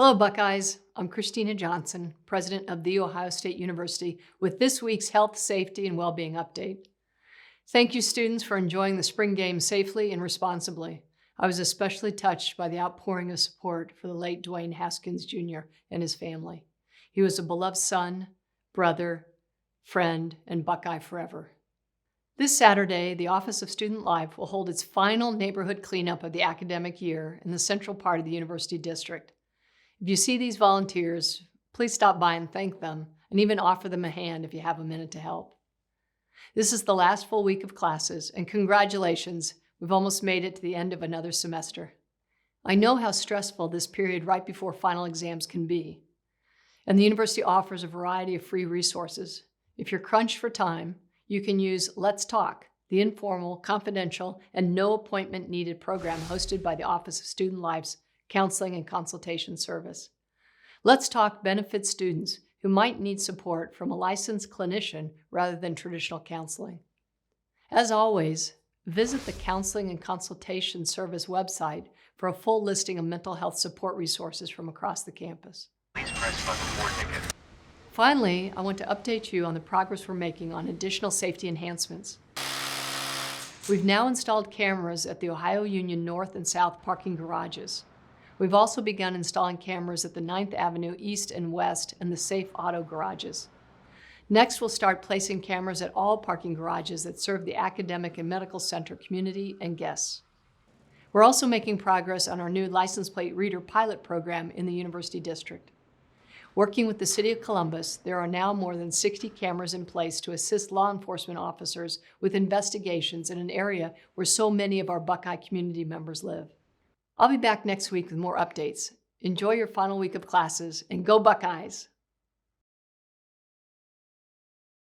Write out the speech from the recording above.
Hello, Buckeyes. I'm Christina Johnson, president of The Ohio State University, with this week's Health, Safety, and Wellbeing Update. Thank you, students, for enjoying the spring game safely and responsibly. I was especially touched by the outpouring of support for the late Dwayne Haskins Jr. and his family. He was a beloved son, brother, friend, and Buckeye forever. This Saturday, the Office of Student Life will hold its final neighborhood cleanup of the academic year in the central part of the University District. If you see these volunteers, please stop by and thank them, and even offer them a hand if you have a minute to help. This is the last full week of classes, and congratulations, we've almost made it to the end of another semester. I know how stressful this period right before final exams can be, and the university offers a variety of free resources. If you're crunched for time, you can use Let's Talk, the informal, confidential, and no appointment needed program hosted by the Office of Student Life's Counseling and Consultation Service. Let's Talk benefits students who might need support from a licensed clinician rather than traditional counseling. As always, visit the Counseling and Consultation Service website for a full listing of mental health support resources from across the campus. Please press button 4 ticket. Finally, I want to update you on the progress we're making on additional safety enhancements. We've now installed cameras at the Ohio Union North and South parking garages. We've also begun installing cameras at the 9th Avenue East and West and the Safe Auto garages. Next, we'll start placing cameras at all parking garages that serve the academic and medical center community and guests. We're also making progress on our new license plate reader pilot program in the University District. Working with the City of Columbus, there are now more than 60 cameras in place to assist law enforcement officers with investigations in an area where so many of our Buckeye community members live. I'll be back next week with more updates. Enjoy your final week of classes, and go Buckeyes!